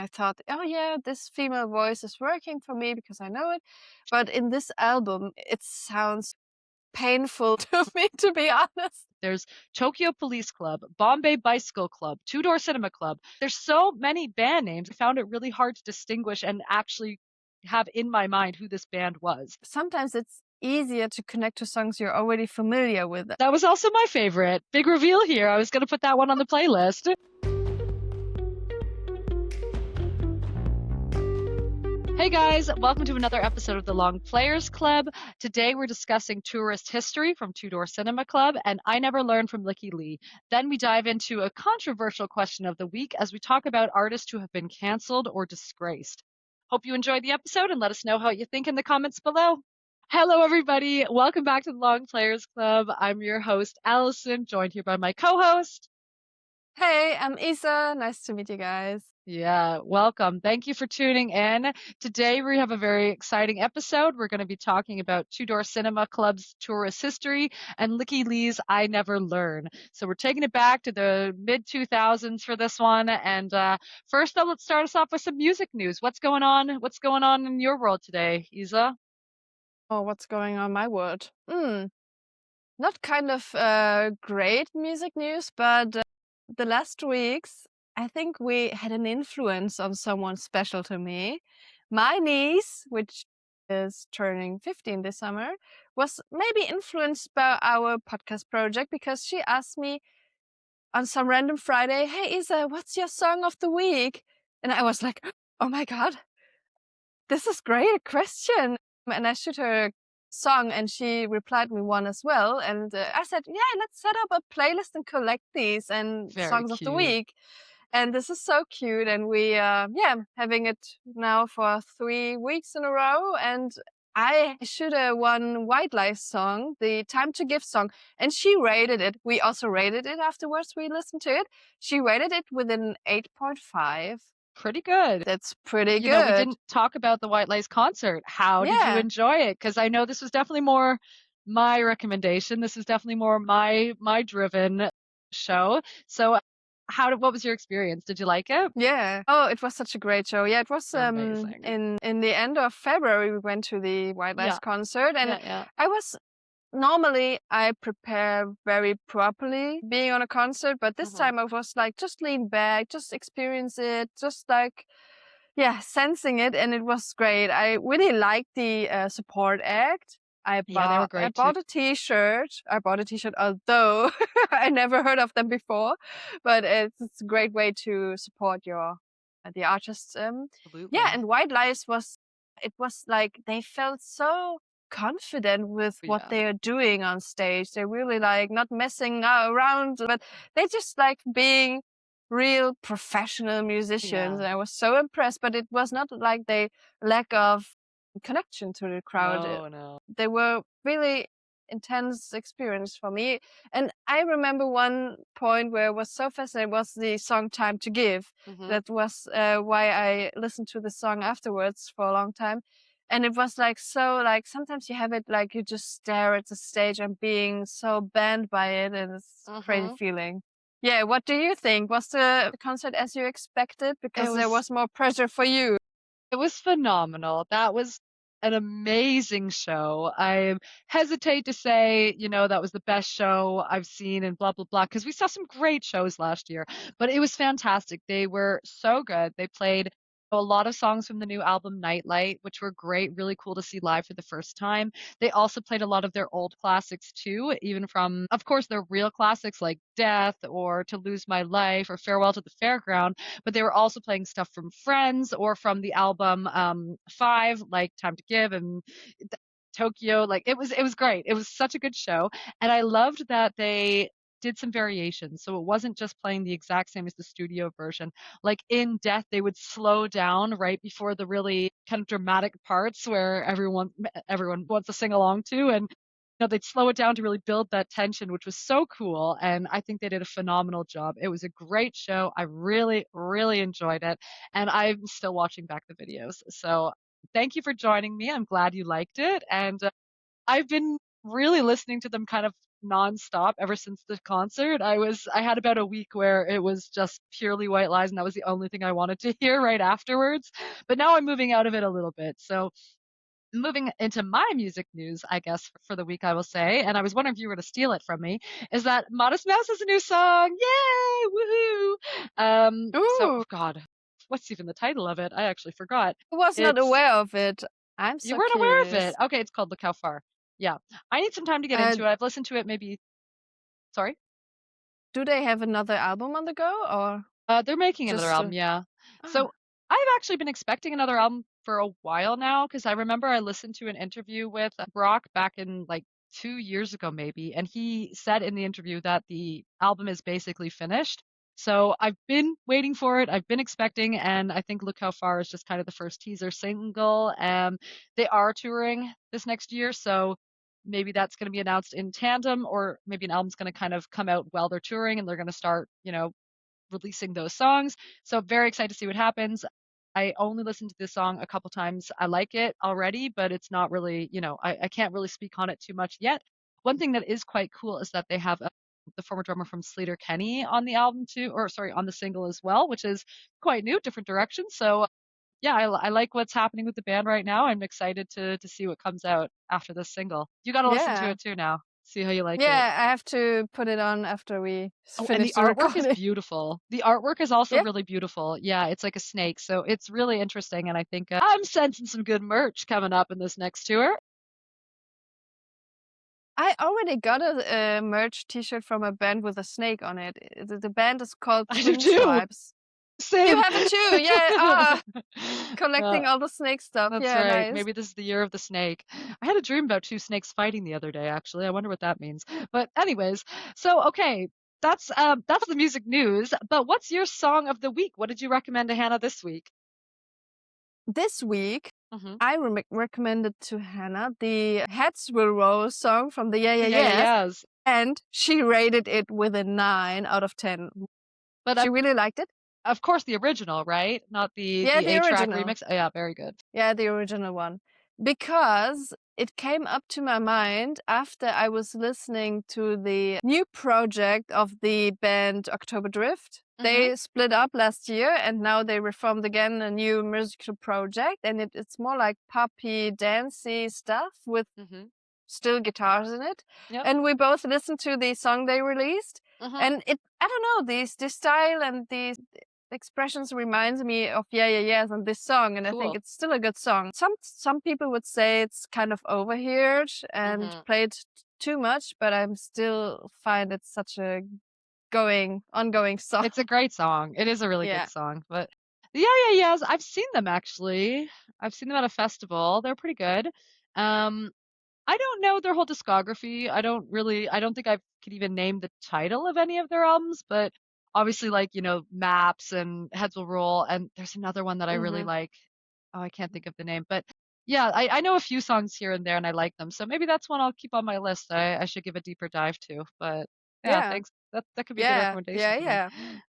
I thought, oh yeah, this female voice is working for me because I know it. But in this album, it sounds painful to me, to be honest. There's Tokyo Police Club, Bombay Bicycle Club, Two Door Cinema Club. There's so many band names. I found it really hard to distinguish and actually have in my mind who this band was. Sometimes it's easier to connect to songs you're already familiar with. That was also my favorite. Big reveal here. I was going to put that one on the playlist. Hey guys, welcome to another episode of the Longplayers Club. Today we're discussing tourist history from Two Door Cinema Club and I Never Learned from Lykke Li. Then we dive into a controversial question of the week as we talk about artists who have been cancelled or disgraced. Hope you enjoyed the episode and let us know how you think in the comments below. Hello everybody, welcome back to the Longplayers Club. I'm your host Allison, joined here by my co-host. Hey, I'm Isa. Nice to meet you guys. Yeah, welcome. Thank you for tuning in. Today we have a very exciting episode. We're going to be talking about Two Door Cinema Club's tourist history and Lykke Li's I Never Learn. So we're taking it back to the mid-2000s for this one. And first up, let's start us off with some music news. What's going on? What's going on in your world today, Isa? Oh, what's going on in my world? Not kind of great music news, but the last weeks, I think we had an influence on someone special to me. My niece, which is turning 15 this summer, was maybe influenced by our podcast project because she asked me on some random Friday, "Hey Isa, what's your song of the week?" And I was like, "Oh my God, this is great question." And I showed her a song and she replied me one as well. And I said, yeah, let's set up a playlist and collect these and Very songs of the cute. week. And this is so cute. And we, having it now for 3 weeks in a row. And I should have one White Lies song, the Time to Give song, and she rated it. We also rated it afterwards. We listened to it. She rated it with an 8.5. Pretty good. That's pretty You know, we good. didn't talk about the White Lies concert. How did you Yeah. enjoy it? Because I know this was definitely more my recommendation. This is definitely more my driven show. So what was your experience? Did you like it? Yeah. Oh, it was such a great show. Yeah, it was Amazing. in the end of February we went to the White Lies Yeah. concert and Yeah. I was normally I prepare very properly being on a concert, but this time I was like just lean back, just experience it, just like sensing it, and it was great. I really liked the support act. Yeah, they were great I bought a t-shirt. I bought a t-shirt, although I never heard of them before, but it's a great way to support the artists. Absolutely. Yeah, and White Lies was like they felt so confident with what they are doing on stage. They're really like not messing around, but they just like being real professional musicians. Yeah. I was so impressed, but it was not like they lack of connection to the crowd. No. They were really intense experience for me. And I remember one point where it was so fascinating was the song Time to Give. That was why I listened to the song afterwards for a long time. And it was like so like sometimes you have it like you just stare at the stage and being so banned by it, and it's a crazy feeling. Yeah, what do you think? Was the concert as you expected? Because there was more pressure for you. It was phenomenal. That was an amazing show. I hesitate to say, that was the best show I've seen and blah, blah, blah, because we saw some great shows last year, but it was fantastic. They were so good. They played a lot of songs from the new album Nightlight, which were great, really cool to see live for the first time. They also played a lot of their old classics too, even from, of course, their real classics like Death or To Lose My Life or Farewell to the Fairground, but they were also playing stuff from Friends or from the album 5, like Time to Give and Tokyo. Like it was great. It was such a good show, and I loved that they did some variations. So it wasn't just playing the exact same as the studio version. Like in Death, they would slow down right before the really kind of dramatic parts where everyone wants to sing along to, and they'd slow it down to really build that tension, which was so cool. And I think they did a phenomenal job. It was a great show. I really, really enjoyed it. And I'm still watching back the videos. So thank you for joining me. I'm glad you liked it. And I've been really listening to them kind of nonstop ever since the concert. I had about a week where it was just purely White Lies, and that was the only thing I wanted to hear right afterwards. But now I'm moving out of it a little bit. So moving into my music news, I guess, for the week, I will say, and I was wondering if you were to steal it from me, is that Modest Mouse has a new song. Yay! Woohoo! Oh Ooh, God, what's even the title of it? I actually forgot. I was not It's aware of it. I'm You so weren't aware of it. curious. Okay, it's called Look How Far. Yeah. I need some time to get Uh, into it. I've listened to it maybe, sorry? do they have another album on the go or They're making another just album, yeah. ah, So I've actually been expecting another album for a while now because I remember I listened to an interview with Brock back in like 2 years ago, maybe, and he said in the interview that the album is basically finished. So I've been waiting for it. I've been expecting, and I think Look How Far is just kind of the first teaser single. They are touring this next year, so maybe that's going to be announced in tandem, or maybe an album's going to kind of come out while they're touring and they're going to start, releasing those songs. So very excited to see what happens. I only listened to this song a couple times. I like it already, but it's not really, I can't really speak on it too much yet. One thing that is quite cool is that they have the former drummer from Sleater Kenny on the album too, or sorry, on the single as well, which is quite new, different direction. So yeah, I like what's happening with the band right now. I'm excited to see what comes out after this single. You got to listen to yeah. it too now. See how you like it. Yeah, I have to put it on after we Oh, and finish the the artwork is recording. beautiful. The artwork is also Yeah. really beautiful. Yeah, it's like a snake. So it's really interesting. And I think I'm sensing some good merch coming up in this next tour. I already got a merch T-shirt from a band with a snake on it. The band is called I do Twin too. Stripes. You Same. have it too, yeah. Ah, Uh, collecting all the snake stuff. that's Yeah, right. nice. Maybe this is the year of the snake. I had a dream about two snakes fighting the other day, actually. I wonder what that means. But anyways, so okay, that's the music news. But what's your song of the week? What did you recommend to Hannah this week? This week, Hmm. I recommended to Hannah the Heads Will Roll song from the Yeah Yeah Yeah, yeah, Yeahs, yes. and she rated it with a 9 out of 10. But She really liked it. of course, the original, right? Not the Yeah, the the 8-track original. remix. Oh, yeah, very good. Yeah, the original one. Because it came up to my mind after I was listening to the new project of the band October Drift. Mhm. They split up last year and now they reformed again a new musical project, and it's more like poppy, dancey stuff with Mhm. still guitars in it. Yep. And we both listened to the song they released, Mhm. and I don't know, the style and these expressions reminds me of Yeah Yeah Yeahs and this song, and I think Cool. it's still a good song. Some people would say it's kind of overheard and Mhm. played too much, but I'm still find it such a ongoing song. It's a great song. It is a really good Yeah. song. But yeah, yeah, yes, I've seen them actually. I've seen them at a festival. They're pretty good. Um, I don't know their whole discography. I don't think I could even name the title of any of their albums, but obviously like, Maps and Heads Will Roll, and there's another one that I really Mhm. like. Oh, I can't think of the name, but yeah, I know a few songs here and there and I like them. So maybe that's one I'll keep on my list. I should give a deeper dive to. But yeah, Yeah. thanks. That could be a good Yeah. recommendation Yeah, for me. yeah.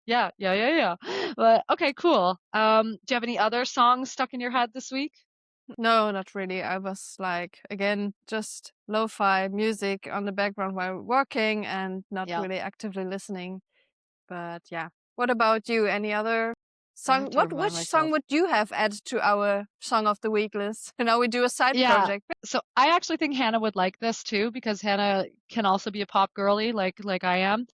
Yeah, yeah, yeah, yeah. But okay, cool. Do you have any other songs stuck in your head this week? No, not really. I was like, again, just lo-fi music on the background while working and not Yeah, really actively listening. But yeah. What about you? Any other I have song? to Which remind song myself. would you have added to our song of the week list? Now we do a side Yeah. project. So I actually think Hannah would like this too because Hannah can also be a pop girly like I am.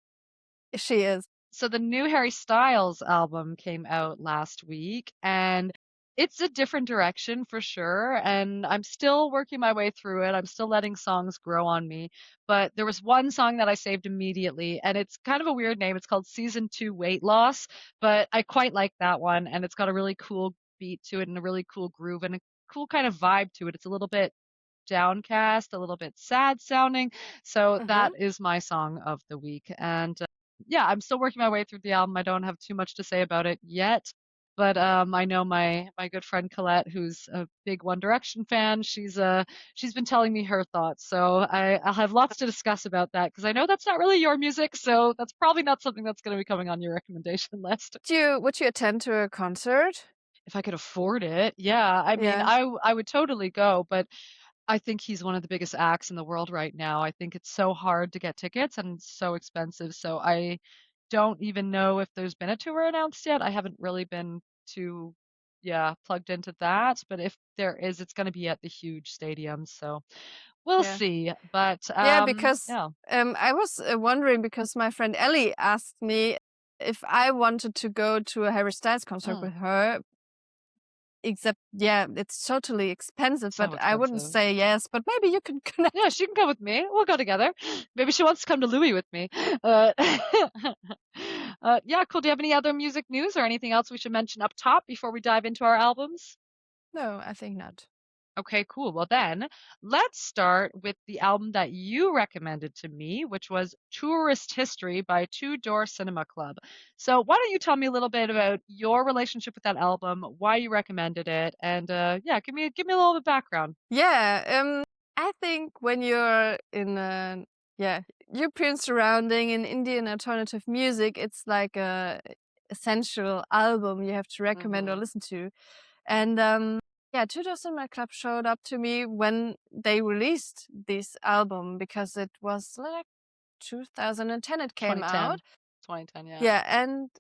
She is. So the new Harry Styles album came out last week and it's a different direction for sure. And I'm still working my way through it. I'm still letting songs grow on me. But there was one song that I saved immediately, and it's kind of a weird name. It's called Season 2 Weight Loss, but I quite like that one. And it's got a really cool beat to it and a really cool groove and a cool kind of vibe to it. It's a little bit downcast, a little bit sad sounding. So Hmm. that is my song of the week. And yeah, I'm still working my way through the album. I don't have too much to say about it yet. But I know my good friend Colette, who's a big One Direction fan, she's been telling me her thoughts. So I'll have lots to discuss about that because I know that's not really your music, so that's probably not something that's going to be coming on your recommendation list. Would you attend to a concert? If I could afford it, yeah. I mean, Yeah. I would totally go, but I think he's one of the biggest acts in the world right now. I think it's so hard to get tickets and it's so expensive. So I don't even know if there's been a tour announced yet. I haven't really been too, yeah, plugged into that. But if there is, it's going to be at the huge stadiums. So we'll Yeah. see. But Yeah, because yeah. I was wondering because my friend Ellie asked me if I wanted to go to a Harry Styles concert Mm, with her. Except, yeah, it's totally expensive, so but I wouldn't expensive. say yes. But maybe you can Yeah, connect. she can come with me. We'll go together. Maybe she wants to come to Louis with me. Uh, yeah, cool. Do you have any other music news or anything else we should mention up top before we dive into our albums? No, I think not. Okay, cool. Well, then let's start with the album that you recommended to me, which was Tourist History by Two Door Cinema Club. So, why don't you tell me a little bit about your relationship with that album, why you recommended it, and yeah, give me a little bit of background. Yeah, I think when you're in a yeah European surrounding in Indian alternative music, it's like a essential album you have to recommend or Mm-hmm. listen to. And yeah, Two Door Cinema Club showed up to me when they released this album because it was like 2010 it came out. 2010. 2010, yeah. Yeah, and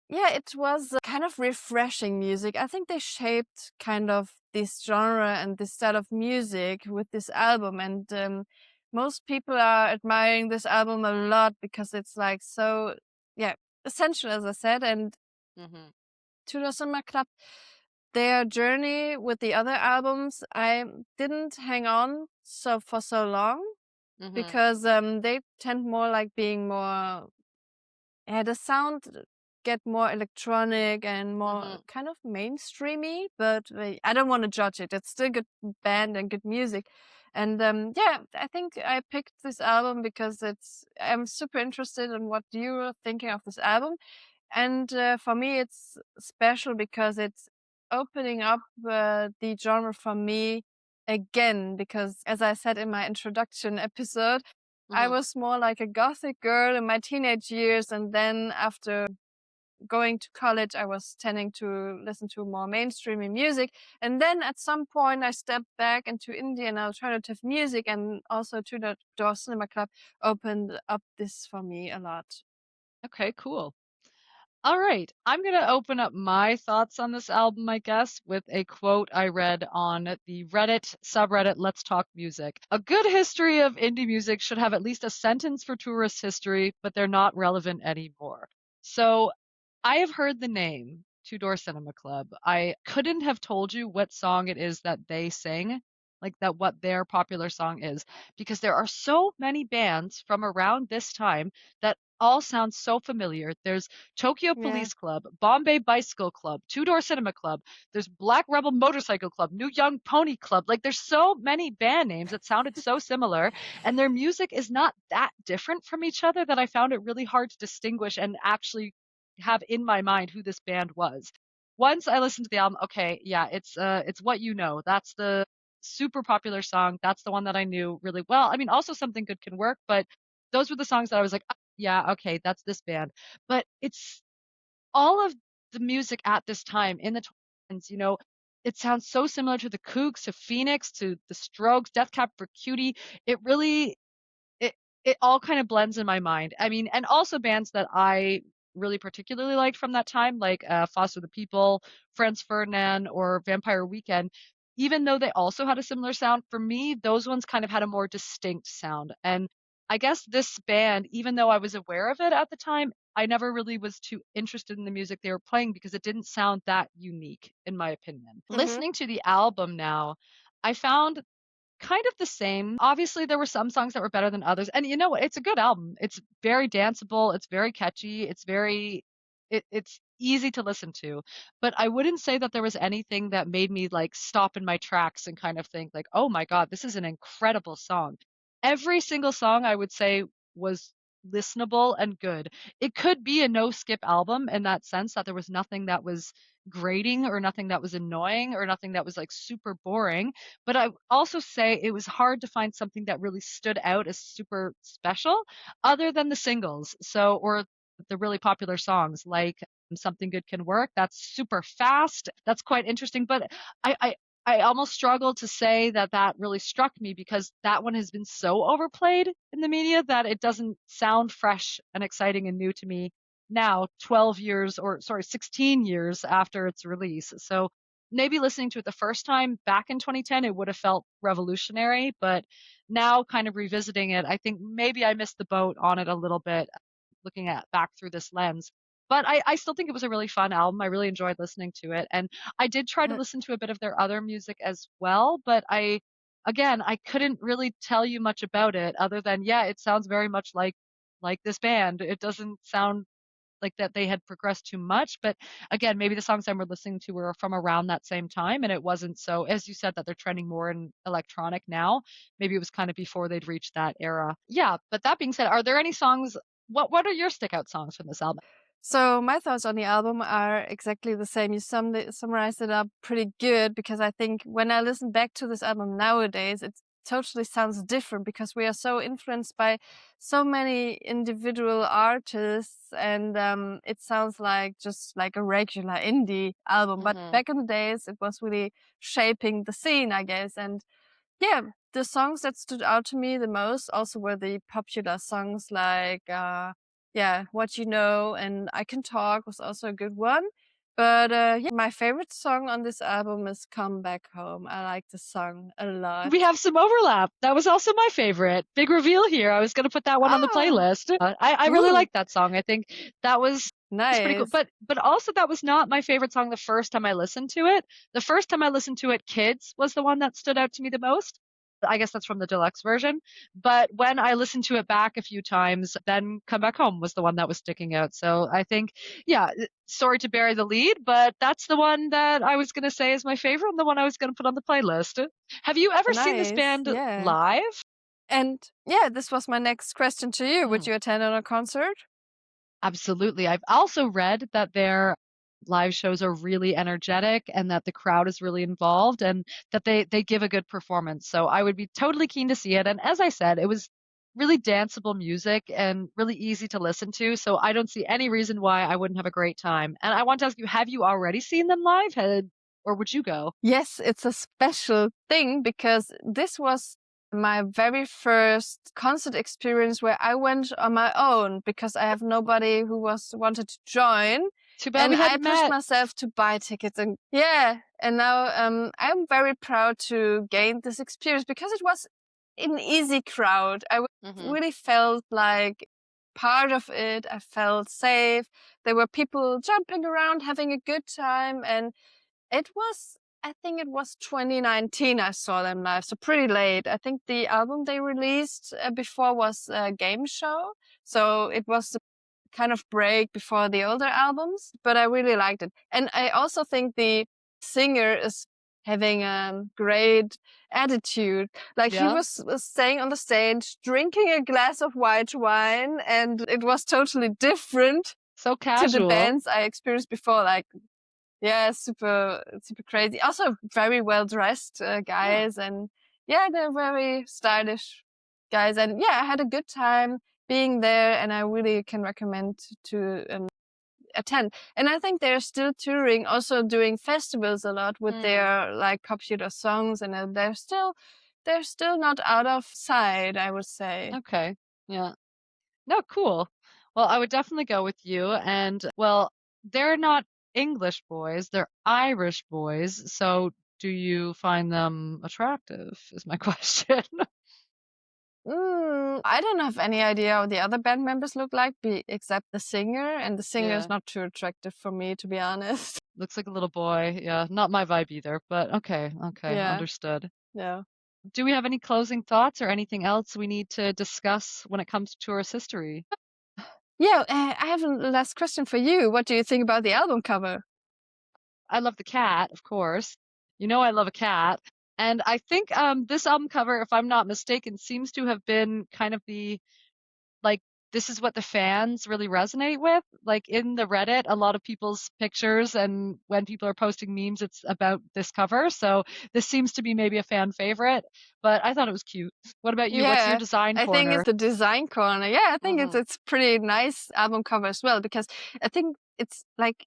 yeah, it was kind of refreshing music. I think they shaped kind of this genre and this style of music with this album. And most people are admiring this album a lot because it's like so, yeah, essential, as I said. And Mm-hmm. Tudor Cinema Club, their journey with the other albums, I didn't hang on so for so long Mm-hmm. because they tend more like being more yeah, the sound get more electronic and more Mm-hmm. kind of mainstreamy, but I don't want to judge it. It's still good band and good music. And yeah, I think I picked this album because I'm super interested in what you were thinking of this album. And for me, it's special because it's opening up the genre for me again. Because as I said in my introduction episode, I Mm-hmm. was more like a gothic girl in my teenage years. And then after going to college, I was tending to listen to more mainstreamy music. And then at some point, I stepped back into Indian alternative music, and also to the Door Cinema Club opened up this for me a lot. Okay, cool. All right. I'm going to open up my thoughts on this album, I guess, with a quote I read on the Reddit subreddit Let's Talk Music. A good history of indie music should have at least a sentence for tourist history, but they're not relevant anymore. So I have heard the name Two Door Cinema Club. I couldn't have told you what song it is that they sing, like that what their popular song is, because there are so many bands from around this time that all sound so familiar. There's Tokyo Yeah. Police Club, Bombay Bicycle Club, Two Door Cinema Club, there's Black Rebel Motorcycle Club, New Young Pony Club. Like there's so many band names that sounded so similar, and their music is not that different from each other that I found it really hard to distinguish and actually have in my mind who this band was. Once I listened to the album, okay, yeah, it's What You Know. That's the super popular song. That's the one that I knew really well. I mean, also Something Good Can Work, but those were the songs that I was like, "Ah, yeah, okay, that's this band." But it's all of the music at this time in the 20s, it sounds so similar to the Kooks, to Phoenix, to the Strokes, Death Cab for Cutie. It really it it all kind of blends in my mind. I mean, and also bands that I really particularly liked from that time, like Foster the People, Franz Ferdinand, or Vampire Weekend. Even though they also had a similar sound, for me, those ones kind of had a more distinct sound. And I guess this band, even though I was aware of it at the time, I never really was too interested in the music they were playing because it didn't sound that unique, in my opinion. Hmm. Listening to the album now, I found kind of the same. Obviously, there were some songs that were better than others. And you know what? It's a good album. It's very danceable, it's very catchy, it's easy to listen to. But I wouldn't say that there was anything that made me like stop in my tracks and kind of think like, "Oh my God, this is an incredible song." Every single song I would say was listenable and good. It could be a no skip album in that sense that there was nothing that was grating or nothing that was annoying or nothing that was like super boring, but I also say it was hard to find something that really stood out as super special other than the singles. So, or the really popular songs like Something Good Can Work. That's super fast. That's quite interesting. But I I almost struggle to say that that really struck me because that one has been so overplayed in the media that it doesn't sound fresh and exciting and new to me now, 12 years or sorry, 16 years after its release. So maybe listening to it the first time back in 2010, it would have felt revolutionary, but now kind of revisiting it, I think maybe I missed the boat on it a little bit looking at back through this lens. But I still think it was a really fun album. I really enjoyed listening to it. And I did try to Uh, listen to a bit of their other music as well, but again, I couldn't really tell you much about it other than, yeah, it sounds very much like this band. It doesn't sound like that they had progressed too much, but again, maybe the songs I were listening to were from around that same time, and it wasn't so, as you said, that they're trending more in electronic now. Maybe it was kind of before they'd reached that era. Yeah, but that being said, are there any songs? What are your stick out songs from this album? So my thoughts on the album are exactly the same. You summarized it up pretty good because I think when I listen back to this album nowadays, it totally sounds different because we are so influenced by so many individual artists, and it sounds like just like a regular indie album. But Hmm. back in the days, it was really shaping the scene, I guess. And yeah, the songs that stood out to me the most also were the popular songs like yeah, What You Know and I Can Talk was also a good one. But yeah, my favorite song on this album is Come Back Home. I like the song a lot. We have some overlap. That was also my favorite. Big reveal here. I was going to put that one on the Ah, playlist. I really ooh, like that song. I think that was pretty cool. nice. But also that was not my favorite song the first time I listened to it. The first time I listened to it, Kids was the one that stood out to me the most. I guess that's from the deluxe version. But when I listened to it back a few times, then Come Back Home was the one that was sticking out. So I think, yeah, sorry to bury the lead, but that's the one that I was going to say is my favorite and the one I was going to put on the playlist. Have you ever seen this Nice. band Yeah. live? And yeah, this was my next question to you. Would Mm, you attend on a concert? absolutely. I've also read that their live shows are really energetic and that the crowd is really involved and that they give a good performance. So I would be totally keen to see it. And as I said, it was really danceable music and really easy to listen to. So I don't see any reason why I wouldn't have a great time. And I want to ask you, have you already seen them live? Or would you go? Yes, it's a special thing because this was my very first concert experience where I went on my own because I have nobody who was wanted to join, Too bad and we I hadn't pushed met. myself to buy tickets. And yeah, and now I'm very proud to gain this experience because it was an easy crowd. Hmm. really felt like part of it. I felt safe. There were people jumping around having a good time, and it was, I think it was 2019 I saw them live, so pretty late. I think the album they released before was a game show, so it was a kind of break before the older albums, but I really liked it. And I also think the singer is having a great attitude. Like he Yeah. was staying on the stage, drinking a glass of white wine, and it was totally different So to the casual. bands I experienced before. Like yeah, super crazy. Also very well dressed Hmm. guys, and yeah, they're very stylish guys. And yeah, I had a good time being there, and I really can recommend to attend. And I think they're still touring, also doing festivals a lot with Hmm. their like popular songs, and they're still not out of sight, I would say. Okay. Yeah. No, cool. Well, I would definitely go with you. And well, they're not English boys, they're Irish boys. So do you find them attractive, is my question. I don't have any idea how the other band members look like, except the singer, and the singer is Yeah. not too attractive for me, to be honest. Looks like a little boy. Yeah. Not my vibe either, but okay. Okay. Yeah, Understood. yeah. Do we have any closing thoughts or anything else we need to discuss when it comes to tourist history? Yeah, I have a last question for you. What do you think about the album cover? I love the cat, of course. You know I love a cat. And I think this album cover, if I'm not mistaken, seems to have been kind of the like this is what the fans really resonate with. Like in the Reddit, a lot of people's pictures and when people are posting memes, it's about this cover. So this seems to be maybe a fan favorite, but I thought it was cute. What about you? What's your Yeah, design I think corner? it's the design corner. Yeah, I think Hmm. it's pretty nice album cover as well because I think it's like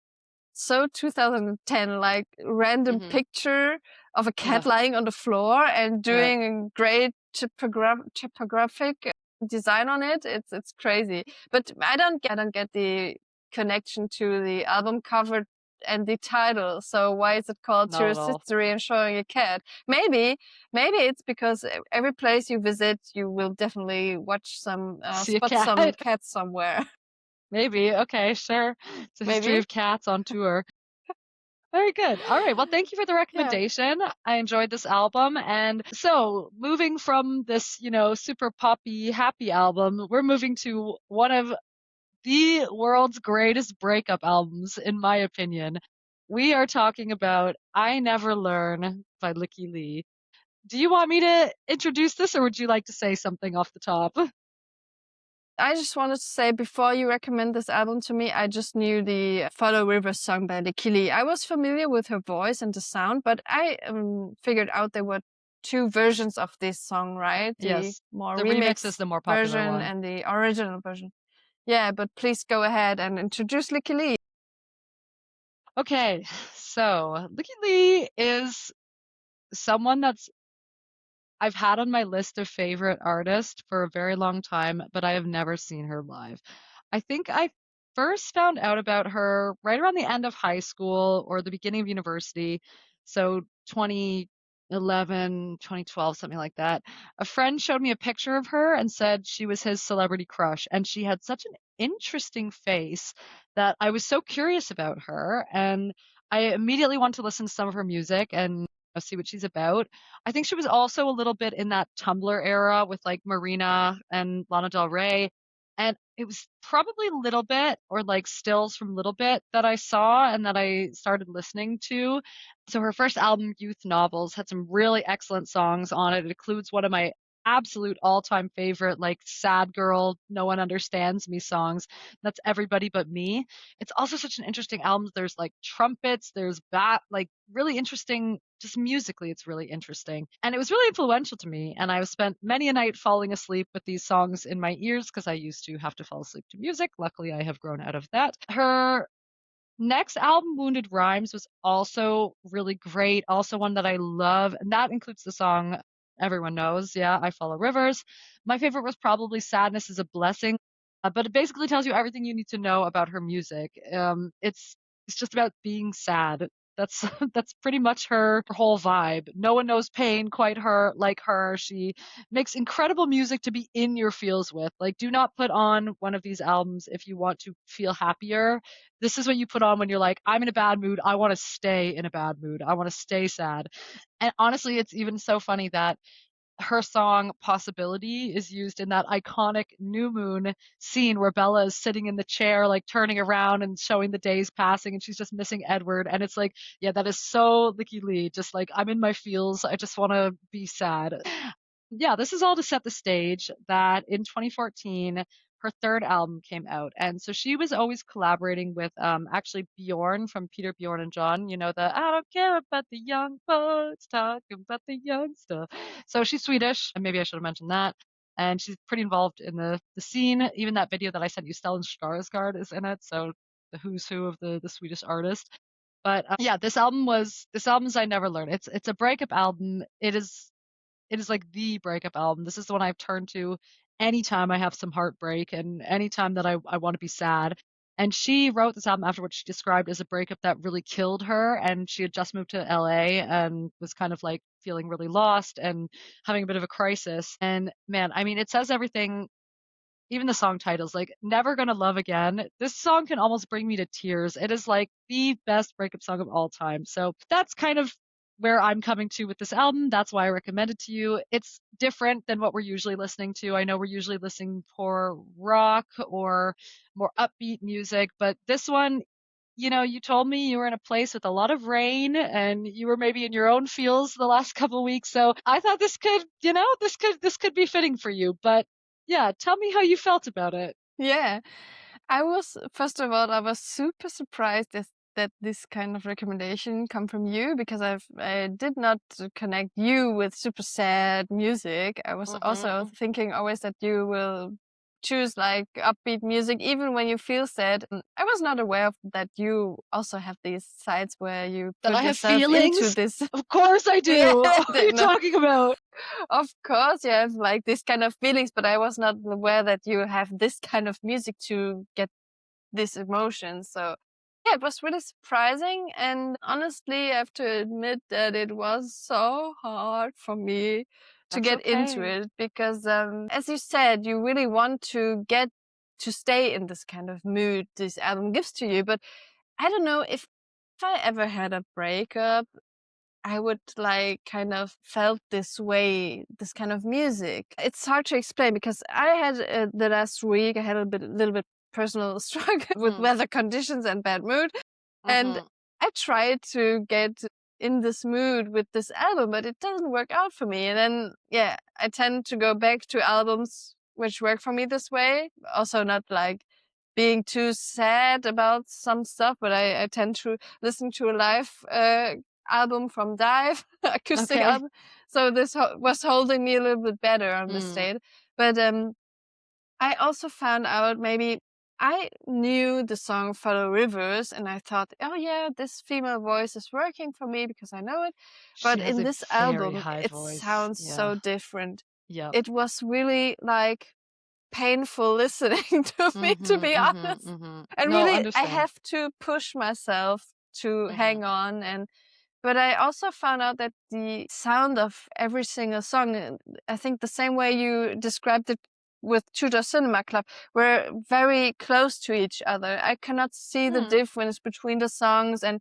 so 2010, like random Hmm. picture of a cat Yeah. lying on the floor and Yeah. doing a great typographic design on it. It's crazy. But I don't get the connection to the album cover and the title. So why is it called Not at Tourist all. History and Showing a Cat? Maybe it's because every place you visit, you will definitely watch some See a spot some cat. cats somewhere. Maybe. Okay, sure. It's a history Maybe. of cats on tour. Very good. All right. Well, thank you for the Yeah. recommendation. I enjoyed this album. And so, moving from this, super poppy, happy album, we're moving to one of the world's greatest breakup albums, in my opinion. We are talking about I Never Learn by Lykke Li. Do you want me to introduce this, or would you like to say something off the top? I just wanted to say before you recommend this album to me, I just knew the Follow Rivers song by Lykke Li. I was familiar with her voice and the sound, but I figured out there were two versions of this song, right? The Yes. more The remix is remix the more popular version one. and the original version. Yeah, but please go ahead and introduce Lykke Li. Okay, so Lykke Li is someone that's I've had on my list of favorite artists for a very long time, but I have never seen her live. I think I first found out about her right around the end of high school or the beginning of university. So 2011, 2012, something like that. A friend showed me a picture of her and said she was his celebrity crush. And she had such an interesting face that I was so curious about her. And I immediately wanted to listen to some of her music and see what she's about. I think she was also a little bit in that Tumblr era with like Marina and Lana Del Rey. And it was probably Little Bit or like stills from Little Bit that I saw and that I started listening to. So her first album, Youth Novels, had some really excellent songs on it. It includes one of my absolute all-time favorite, like sad girl, no one understands me songs. That's Everybody But Me. It's also such an interesting album. There's like trumpets, there's like really interesting, just musically, it's really interesting. And it was really influential to me. And I've spent many a night falling asleep with these songs in my ears because I used to have to fall asleep to music. Luckily, I have grown out of that. Her next album, Wounded Rhymes, was also really great. Also one that I love. And that includes the song everyone knows. Yeah, I Follow Rivers. My favorite was probably Sadness is a Blessing. But it basically tells you everything you need to know about her music. It's just about being sad. That's that's pretty much her whole vibe. No one knows pain quite her like her. She makes incredible music to be in your feels with. Like, do not put on one of these albums if you want to feel happier. This is what you put on when you're like, I'm in a bad mood. I want to stay in a bad mood. I want to stay sad. And honestly, it's even so funny that her song Possibility is used in that iconic New Moon scene where Bella is sitting in the chair, like turning around and showing the days passing, and she's just missing Edward. And it's like, yeah, that is so Lykke Li. Just like, I'm in my feels. I just want to be sad. Yeah, this is all to set the stage that in 2014, her third album came out. And so she was always collaborating with actually Bjorn from Peter, Bjorn and John, the I don't care about the young folks talking about the young stuff. So she's Swedish, and maybe I should have mentioned that. And she's pretty involved in the scene. Even that video that I sent you, Stellan Skarsgård is in it. So the who's who of the Swedish artist. But yeah, this album's I Never Learned. It's a breakup album. It is like the breakup album. This is the one I've turned to anytime I have some heartbreak and anytime that I want to be sad. And she wrote this album after what she described as a breakup that really killed her. And she had just moved to LA and was kind of like feeling really lost and having a bit of a crisis. And man, I mean, it says everything, even the song titles, like Never Gonna Love Again. This song can almost bring me to tears. It is like the best breakup song of all time. So that's kind of where I'm coming to with this album. That's why I recommend it to you. It's different than what we're usually listening to. I know we're usually listening for rock or more upbeat music, but this one, you told me you were in a place with a lot of rain and you were maybe in your own feels the last couple of weeks. So I thought this could be fitting for you. But yeah, tell me how you felt about it. Yeah. I was first of all, I was super surprised that this kind of recommendation come from you because I did not connect you with super sad music. I was also Hmm. thinking always that you will choose like upbeat music even when you feel sad. I was not aware of that you also have these sites where you That put I have yourself into feelings? this. Of course I Yeah, do. What are you no, talking about? of course you have like this kind of feelings, but I was not aware that you have this kind of music to get this emotion. So yeah, it was really surprising. And honestly, I have to admit that it was so hard for me to That's get into okay. it because, as you said, you really want to get to stay in this kind of mood this album gives to you. But I don't know if I ever had a breakup, I would like kind of felt this way, this kind of music. It's hard to explain because I had the last week, I had little bit personal struggle with Mm, weather conditions and bad mood. And mhm. I tried to get in this mood with this album, but it doesn't work out for me. And then, yeah, I tend to go back to albums which work for me this way. Also, not like being too sad about some stuff, but I tend to listen to a live album from Dive, acoustic Okay. album. So this was holding me a little bit better on this Mm. state. But I also found out maybe I knew the song Follow Rivers and I thought, oh yeah, this female voice is working for me because I know it. She But has in a this very album, high it voice. sounds Yeah. so different. Yep. It was really like painful listening to me, to Mhm, be mhm, honest. mhm. And No, really, I understand. have to push myself to Mhm. hang on. And but I also found out that the sound of every single song, I think the same way you described it with Tudor Cinema Club, were very close to each other. I cannot see the Mm. difference between the songs, and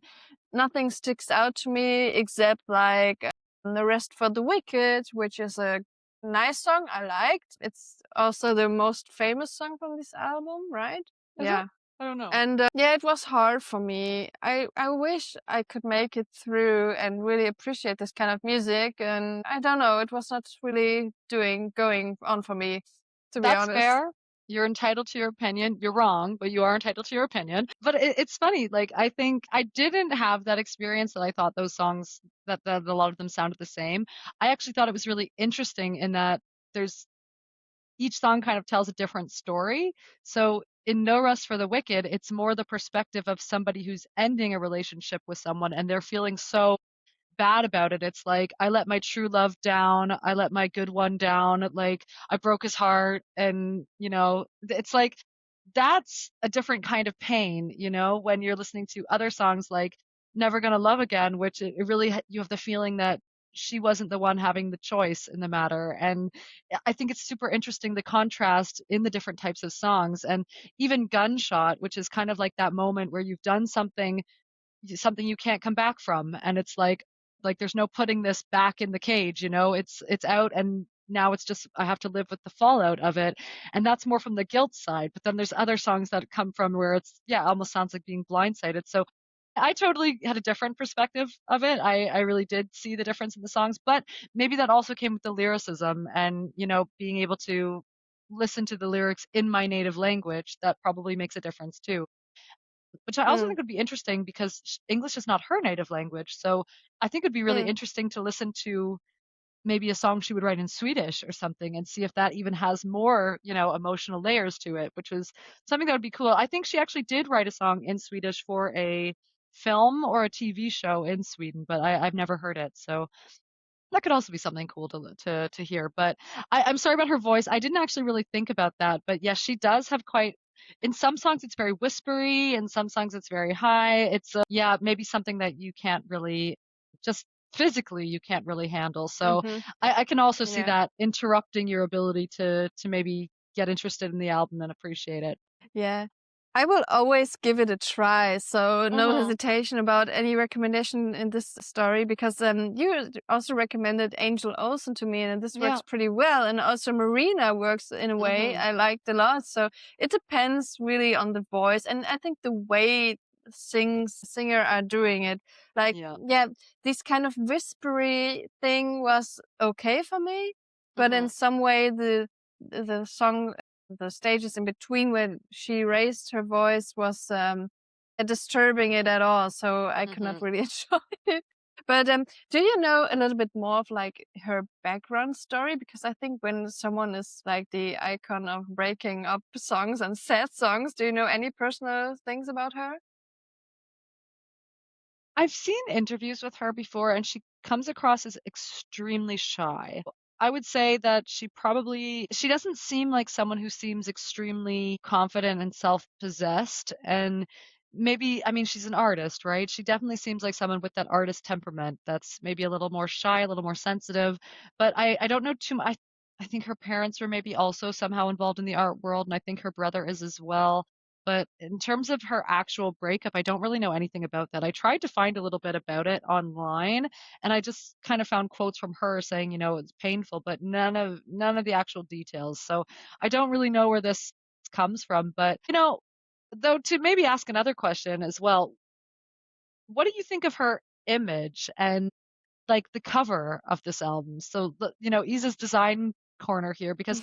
nothing sticks out to me except like The Rest for the Wicked, which is a nice song I liked. It's also the most famous song from this album, right? Is it? Yeah. I don't know. And yeah, it was hard for me. I wish I could make it through and really appreciate this kind of music. And I don't know, it was not really going on for me, to be That's honest. fair. You're entitled to your opinion. You're wrong, but you are entitled to your opinion. But it's funny. Like, I think I didn't have that experience that I thought those songs that a lot of them sounded the same. I actually thought it was really interesting in that there's each song kind of tells a different story. So in No Rest for the Wicked, it's more the perspective of somebody who's ending a relationship with someone and they're feeling so bad about it. It's like, I let my true love down. I let my good one down. Like, I broke his heart. And, it's like, that's a different kind of pain, when you're listening to other songs like Never Gonna Love Again, which it really, you have the feeling that she wasn't the one having the choice in the matter. And I think it's super interesting the contrast in the different types of songs. And even Gunshot, which is kind of like that moment where you've done something you can't come back from, and it's like there's no putting this back in the cage, it's out, and now it's just I have to live with the fallout of it. And that's more from the guilt side, but then there's other songs that come from where it's, yeah, almost sounds like being blindsided. So I totally had a different perspective of it. I really did see the difference in the songs, but maybe that also came with the lyricism and, being able to listen to the lyrics in my native language. That probably makes a difference too, which I also Mm, think would be interesting because English is not her native language. So I think it'd be really mm, interesting to listen to maybe a song she would write in Swedish or something and see if that even has more, emotional layers to it, which was something that would be cool. I think she actually did write a song in Swedish for a film or a TV show in Sweden, but I've never heard it. So that could also be something cool to hear. But I'm sorry about her voice. I didn't actually really think about that. But yes, she does have quite. In some songs, it's very whispery. In some songs, it's very high. It's yeah, maybe something that you can't really just physically you can't really handle. So mm-hmm. I can also see Yeah. that interrupting your ability to maybe get interested in the album and appreciate it. Yeah. I will always give it a try, so no Mm-hmm. hesitation about any recommendation in this story because you also recommended Angel Olsen to me and this Yeah. works pretty well, and also Marina works in a way Mm-hmm. I liked a lot. So it depends really on the voice, and I think the way singer are doing it. Like, Yeah. yeah, this kind of whispery thing was okay for me, but in Mm-hmm. some way the song, the stages in between when she raised her voice was disturbing it at all, so I could not Mm-hmm. really enjoy it. But do you know a little bit more of like her background story? Because I think when someone is like the icon of breaking up songs and sad songs, do you know any personal things about her? I've seen interviews with her before, and she comes across as extremely shy. I would say that she doesn't seem like someone who seems extremely confident and self-possessed, and maybe I mean, she's an artist, right? She definitely seems like someone with that artist temperament that's maybe a little more shy, a little more sensitive, but I don't know too much. I think her parents were maybe also somehow involved in the art world, and I think her brother is as well. But in terms of her actual breakup, I don't really know anything about that. I tried to find a little bit about it online, and I just kind of found quotes from her saying, you know, it's painful, but none of the actual details. So I don't really know where this comes from. But, you know, though to maybe ask another question as well, what do you think of her image and like the cover of this album? So, you know, Isa's design corner here because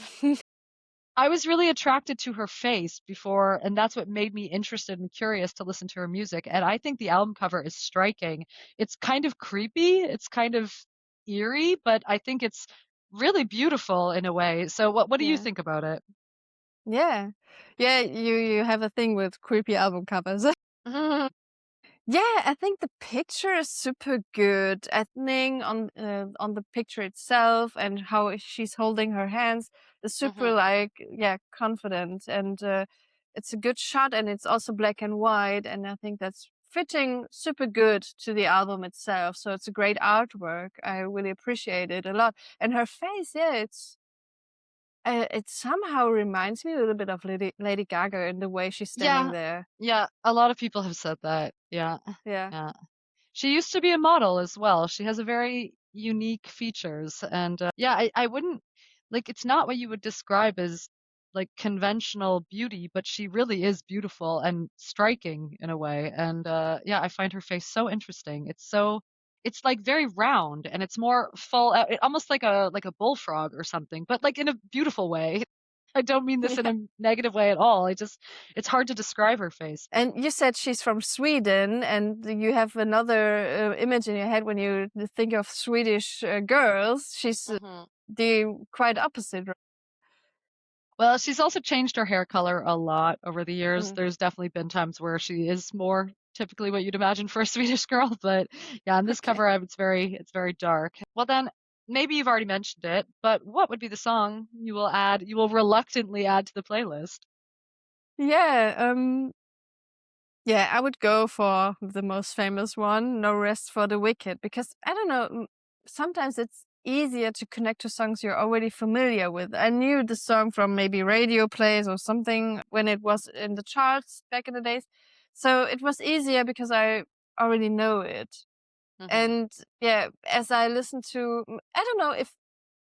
I was really attracted to her face before, and that's what made me interested and curious to listen to her music. And I think the album cover is striking. It's kind of creepy, it's kind of eerie, but I think it's really beautiful in a way. So what do you Yeah. think about it? Yeah. Yeah, you have a thing with creepy album covers. Yeah, I think the picture is super good. I think on the picture itself and how she's holding her hands is super Mhm. like yeah confident and it's a good shot and it's also black and white and I think that's fitting super good to the album itself. So it's a great artwork. I really appreciate it a lot. And her face, yeah, it somehow reminds me a little bit of Lady Gaga in the way she's standing Yeah. there. Yeah, a lot of people have said that. Yeah. Yeah. Yeah. She used to be a model as well. She has a very unique features and yeah, I wouldn't like it's not what you would describe as like conventional beauty, but she really is beautiful and striking in a way. And yeah, I find her face so interesting. It's like very round and it's more full almost like a bullfrog or something, but like in a beautiful way. I don't mean this in Yeah. a negative way at all. It's hard to describe her face. And you said she's from Sweden, and you have another image in your head when you think of Swedish girls. She's Mhm. the quite opposite. Well, she's also changed her hair color a lot over the years. Mm, There's definitely been times where she is more typically what you'd imagine for a Swedish girl, but yeah, on this okay. cover it's very dark. Well then, maybe you've already mentioned it, but what would be the song you will reluctantly add to the playlist? Yeah. Yeah, I would go for the most famous one, No Rest for the Wicked, because I don't know, sometimes it's easier to connect to songs you're already familiar with. I knew the song from maybe radio plays or something when it was in the charts back in the days. So it was easier because I already know it. Mhm. And yeah, as I listen to, I don't know if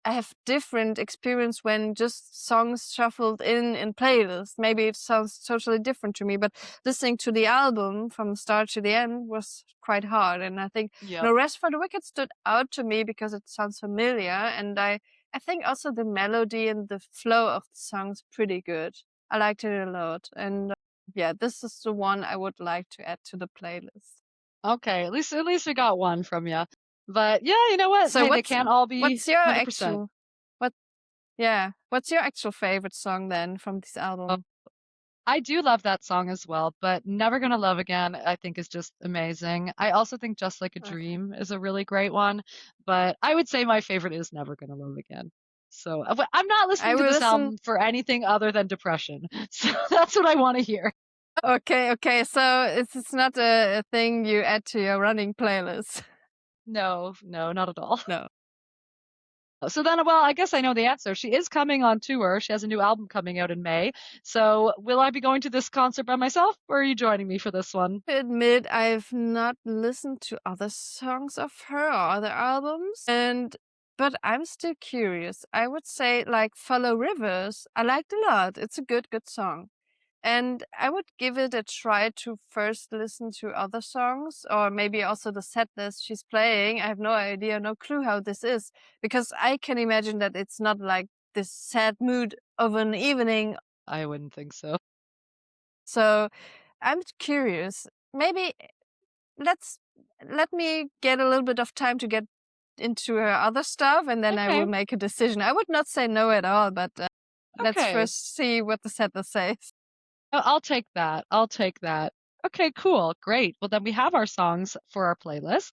I have different experience when just songs shuffled in playlists. Maybe it sounds totally different to me, but listening to the album from start to the end was quite hard. And I think Yep. No Rest for the Wicked stood out to me because it sounds familiar, and I think also the melody and the flow of the song's pretty good. I liked it a lot, and yeah, this is the one I would like to add to the playlist. Okay, at least we got one from you. But yeah, you know what? So Hey, they can't all be what's your 100%. actual what yeah, what's your actual favorite song then from this album? I do love that song as well, but Never Gonna Love Again, I think is just amazing. I also think Just Like a Okay. Dream is a really great one, but I would say my favorite is Never Gonna Love Again. So I'm not I listening to will this listen. album for anything other than depression. So that's what I want to hear. Okay, okay. So it's not a thing you add to your running playlist. No, no, not at all. No. So then, well, I guess I know the answer. She is coming on tour. She has a new album coming out in May. So will I be going to this concert by myself, or are you joining me for this one? To admit I've not listened to other songs of her or other albums and but I'm still curious. I would say like Follow Rivers. I liked a lot. It's a good song. And I would give it a try to first listen to other songs or maybe also the set list she's playing. I have no idea, no clue how this is because I can imagine that it's not like this sad mood of an evening. I wouldn't think so. So I'm curious. Maybe let's. let me get a little bit of time to get into her other stuff, and then I Okay. will make a decision. I would not say no at all, but let's Okay. first see what the setter says. I'll take that. I'll take that. Okay, cool. Great. Well, then we have our songs for our playlist.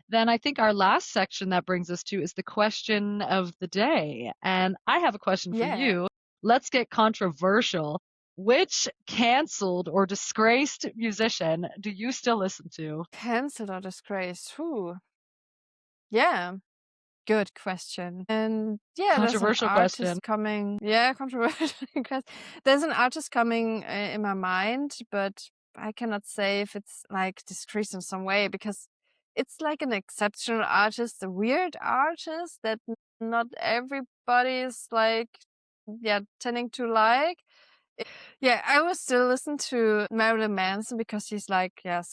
Then I think our last section that brings us to is the question of the day. And I have a question for Yeah. you. Let's get controversial. Which canceled or disgraced musician do you still listen to? Cancelled or disgraced? Who? Yeah. Good question. And yeah, there's an Controversial question. artist coming. Yeah, controversial because there's an artist coming in my mind, but I cannot say if it's like discreet in some way because it's like an exceptional artist, a weird artist that not everybody is like, yeah, tending to like. Yeah, I will still listen to Marilyn Manson because he's like, yeah,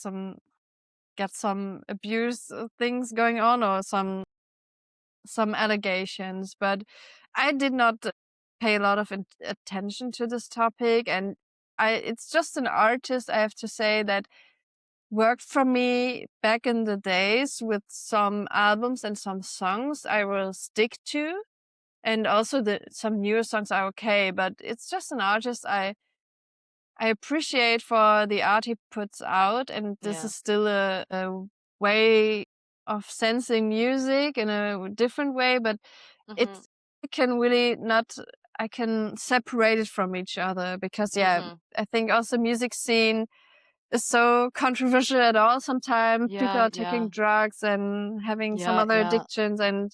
got some abuse things going on or some allegations, but I did not pay a lot of attention to this topic, and it's just an artist, I have to say, that worked for me back in the days with some albums and some songs I will stick to, and also some newer songs are okay, but it's just an artist I appreciate for the art he puts out, and this Yeah. is still a way of sensing music in a different way, but Hmm. it's I can really not I can separate it from each other because, yeah, Hmm. I think also music scene is so controversial at all sometimes. People Yeah, are yeah, taking drugs and having some yeah, other yeah. addictions, and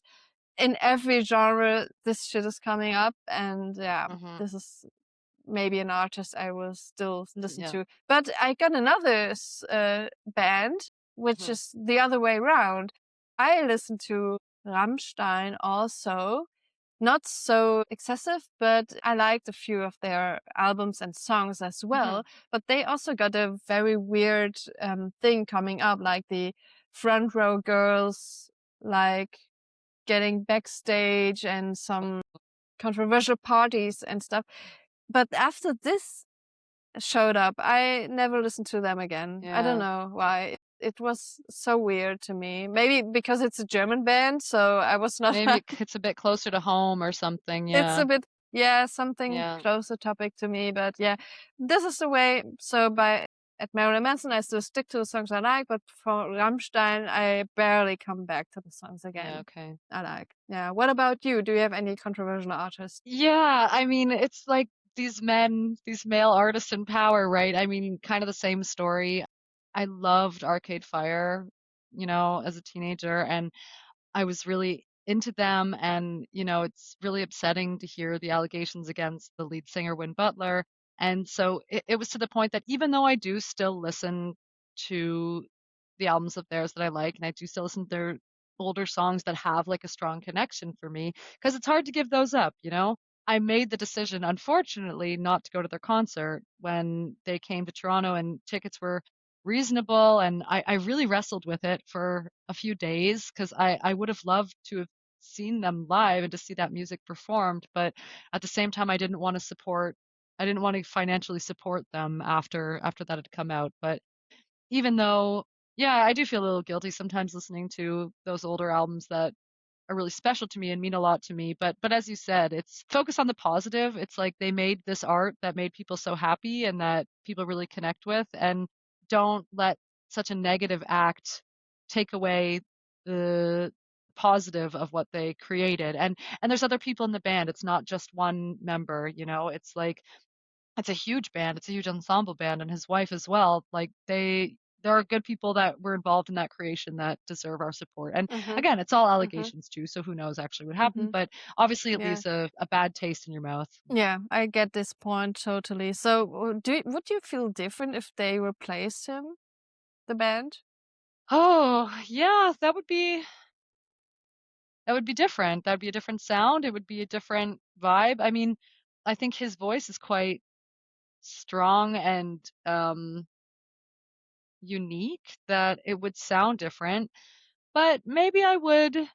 in every genre, this shit is coming up, and yeah, Hmm. this is maybe an artist I will still listen Yeah. to. But I got another band, which Hmm. is the other way around. I listen to Rammstein also, not so excessive, but I liked a few of their albums and songs as Hmm. well. But they also got a very weird thing coming up, like the front row girls, like getting backstage and some controversial parties and stuff. But after this showed up, I never listened to them again. I don't Yeah. know why. It was so weird to me. Maybe because it's a German band, so I was not Maybe like it's a bit closer to home or something. it's Yeah. a bit, yeah, something Yeah. closer topic to me, but yeah, this is the way. So by at Marilyn Manson, I still stick to the songs I like, but for Rammstein, I barely come back to the songs Yeah. again Okay. I like. Yeah. What about you? Do you have any controversial artists? Yeah. I mean, it's like these men, these male artists in power, right? I mean, kind of the same story. I loved Arcade Fire, as a teenager, and I was really into them. And, it's really upsetting to hear the allegations against the lead singer, Win Butler. And so it was to the point that even though I do still listen to the albums of theirs that I like, and I do still listen to their older songs that have like a strong connection for me, because it's hard to give those up. I made the decision, unfortunately, not to go to their concert when they came to Toronto and tickets were reasonable. And I really wrestled with it for a few days because I would have loved to have seen them live and to see that music performed. But at the same time, I didn't want to financially support them after that had come out. But even though, yeah, I do feel a little guilty sometimes listening to those older albums that are really special to me and mean a lot to me. But as you said, it's focus on the positive. It's like they made this art that made people so happy and that people really connect with, and don't let such a negative act take away the positive of what they created. And there's other people in the band. It's not just one member. It's like it's a huge band. It's a huge ensemble band, and his wife as well. Like there are good people that were involved in that creation that deserve our support. And Mhm. again, it's all Mhm. allegations too, so who knows actually what happened, Mhm. but obviously it Yeah. leaves a bad taste in your mouth. Yeah, I get this point totally. So, would you feel different if they replaced him, the band? Oh, yeah, that would be different. That would be a different sound. It would be a different vibe. I mean, I think his voice is quite strong and unique that it would sound different. But maybe I would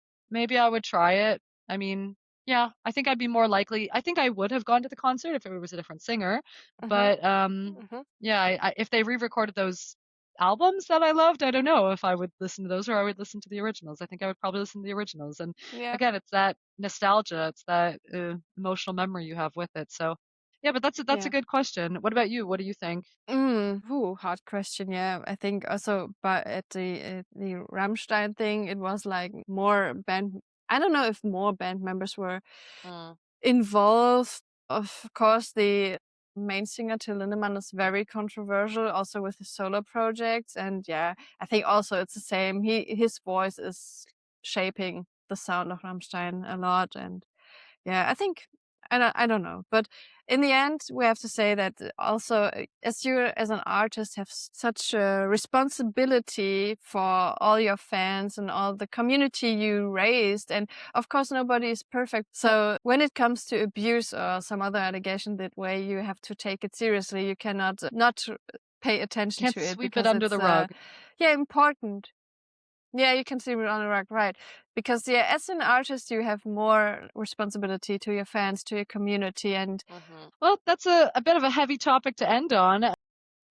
try it. I mean, yeah, I think I'd be more likely. I think I would have gone to the concert if it was a different singer. Mhm. But Mhm. yeah, if they re-recorded those albums that I loved, I don't know if I would listen to those or I would listen to the originals. I think I would probably listen to the originals. And Yeah. again, it's that nostalgia, it's that emotional memory you have with it. So yeah, but that's a Yeah. good question. What about you? What do you think? Hard question. Yeah, I think also, but at the Rammstein thing, it was like more band. I don't know if more band members were Mm, involved. Of course, the main singer Till Lindemann is very controversial, also with his solo projects, and yeah, I think also it's the same. His voice is shaping the sound of Rammstein a lot, and yeah, I think I don't know, but in the end, we have to say that also, as you as an artist have such a responsibility for all your fans and all the community you raised, and of course, nobody is perfect. So when it comes to abuse or some other allegation that way, you have to take it seriously. You cannot not pay attention can't to it sweep it because under it's the rug. yeah important. Yeah, you can see it on the rug, right? Because yeah, as an artist, you have more responsibility to your fans, to your community, and Well, that's a bit of a heavy topic to end on.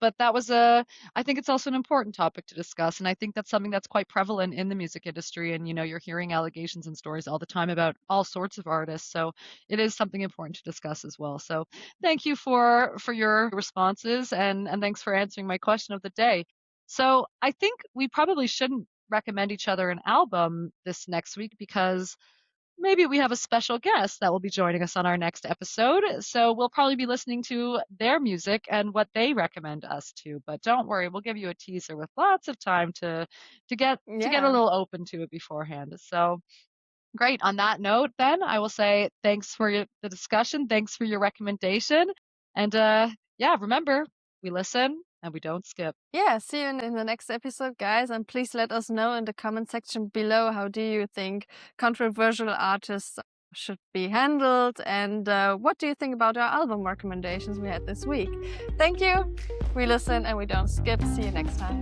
But that was a I think it's also an important topic to discuss, and I think that's something that's quite prevalent in the music industry, and you're hearing allegations and stories all the time about all sorts of artists, so it is something important to discuss as well. So thank you for your responses, and thanks for answering my question of the day. So I think we probably shouldn't recommend each other an album this next week because maybe we have a special guest that will be joining us on our next episode. So we'll probably be listening to their music and what they recommend us to. But don't worry, we'll give you a teaser with lots of time to get a yeah, little open to it beforehand. So great. On that note, then I will say thanks for the discussion. Thanks for your recommendation. And yeah, remember, we listen and we don't skip. yeah. See you in the next episode, guys, and please let us know in the comment section below how do you think controversial artists should be handled, and what do you think about our album recommendations we had this week. Thank you. We listen and we don't skip. See you next time.